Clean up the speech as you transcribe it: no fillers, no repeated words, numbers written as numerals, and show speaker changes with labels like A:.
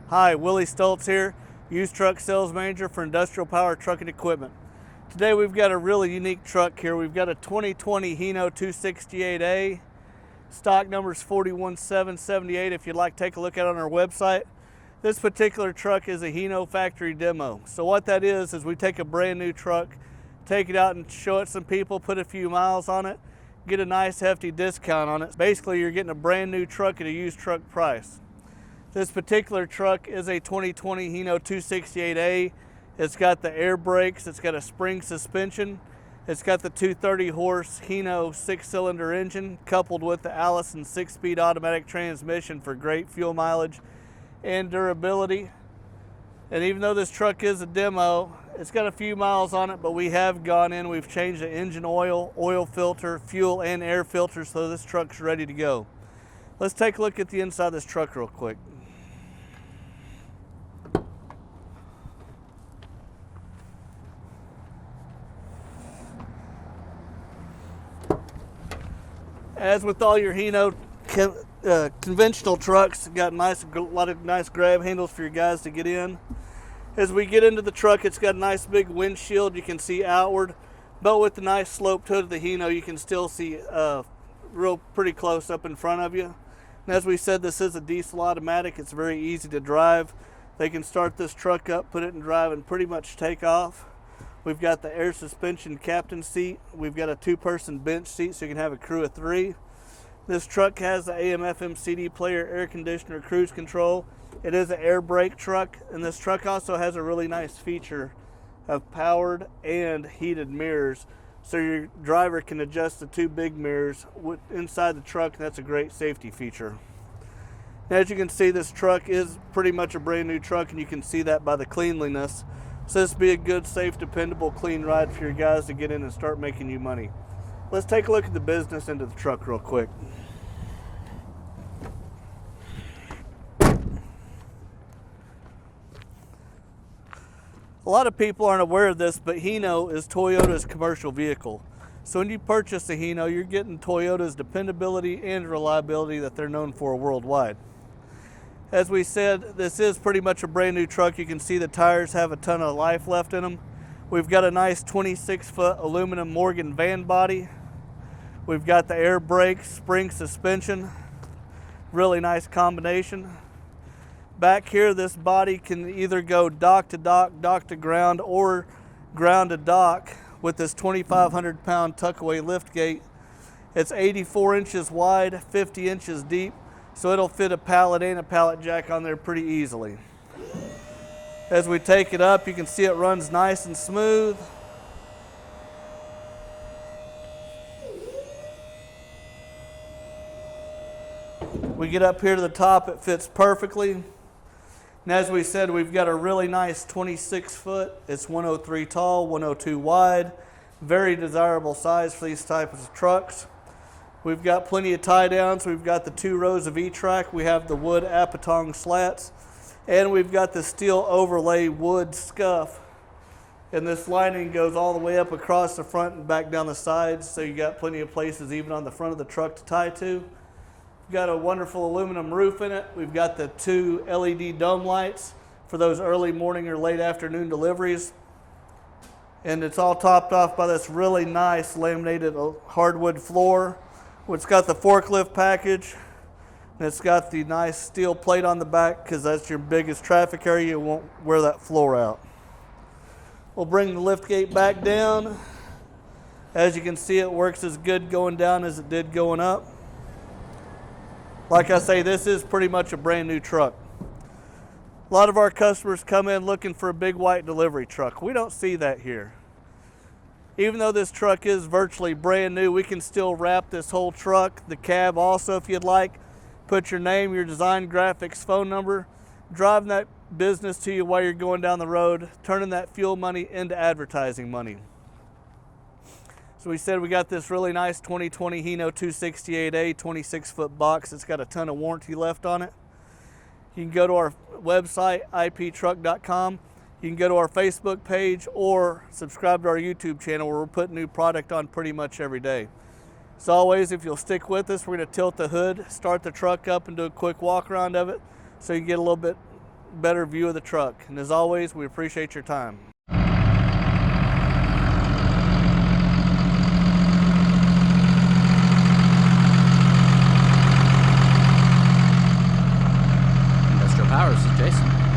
A: Hi, Willie Stoltz here, used truck sales manager for Industrial Power Trucking Equipment. Today we've got a really unique truck here. We've got a 2020 Hino 268A. Stock number is 41778 if you'd like to take a look at it on our website. This particular truck is a Hino factory demo. So what that is we take a brand new truck, take it out and show it some people, put a few miles on it, get a nice hefty discount on it. Basically you're getting a brand new truck at a used truck price. This particular truck is a 2020 Hino 268A. It's got the air brakes, it's got a spring suspension, it's got the 230 horse Hino 6-cylinder engine coupled with the Allison 6-speed automatic transmission for great fuel mileage and durability. And even though this truck is a demo, it's got a few miles on it, but we have gone in, we've changed the engine oil, oil filter, fuel and air filter, so this truck's ready to go. Let's take a look at the inside of this truck real quick. As with all your Hino conventional trucks, got a lot of nice grab handles for your guys to get in. As we get into the truck, it's got a nice big windshield you can see outward, but with the nice sloped hood of the Hino, you can still see real pretty close up in front of you. And as we said, this is a diesel automatic. It's very easy to drive. They can start this truck up, put it in drive, and pretty much take off. We've got the air suspension captain seat. We've got a 2-person bench seat so you can have a crew of 3. This truck has the AM/FM CD player, air conditioner, cruise control. It is an air brake truck, and this truck also has a really nice feature of powered and heated mirrors, so your driver can adjust the 2 big mirrors inside the truck, and that's a great safety feature. Now, as you can see, this truck is pretty much a brand new truck, and you can see that by the cleanliness. So this will be a good, safe, dependable, clean ride for your guys to get in and start making you money. Let's take a look at the business end of the truck real quick. A lot of people aren't aware of this, but Hino is Toyota's commercial vehicle. So when you purchase a Hino, you're getting Toyota's dependability and reliability that they're known for worldwide. As we said, this is pretty much a brand new truck. You can see the tires have a ton of life left in them. We've got a nice 26-foot aluminum Morgan van body. We've got the air brakes, spring suspension. Really nice combination. Back here, this body can either go dock to dock, dock to ground, or ground to dock with this 2,500-pound tuck-away lift gate. It's 84 inches wide, 50 inches deep. So it'll fit a pallet and a pallet jack on there pretty easily. As we take it up, you can see it runs nice and smooth. We get up here to the top, it fits perfectly. And as we said, we've got a really nice 26-foot. It's 103 tall, 102 wide. Very desirable size for these types of trucks. We've got plenty of tie downs. We've got the 2 rows of E-track. We have the wood Apatong slats. And we've got the steel overlay wood scuff. And this lining goes all the way up across the front and back down the sides. So you got plenty of places even on the front of the truck to tie to. We've got a wonderful aluminum roof in it. We've got the 2 LED dome lights for those early morning or late afternoon deliveries. And it's all topped off by this really nice laminated hardwood floor. It's got the forklift package, and it's got the nice steel plate on the back because that's your biggest traffic area. You won't wear that floor out. We'll bring the lift gate back down. As you can see, it works as good going down as it did going up. Like I say, this is pretty much a brand new truck. A lot of our customers come in looking for a big white delivery truck. We don't see that here. Even though this truck is virtually brand new, we can still wrap this whole truck, the cab also if you'd like. Put your name, your design, graphics, phone number, driving that business to you while you're going down the road, turning that fuel money into advertising money. So we said we got this really nice 2020 Hino 268A 26-foot box. It's got a ton of warranty left on it. You can go to our website, iptruck.com. You can go to our Facebook page or subscribe to our YouTube channel where we're putting new product on pretty much every day. As always, if you'll stick with us, we're going to tilt the hood, start the truck up and do a quick walk around of it so you can get a little bit better view of the truck. And as always, we appreciate your time.
B: Industrial Powers, this is Jason.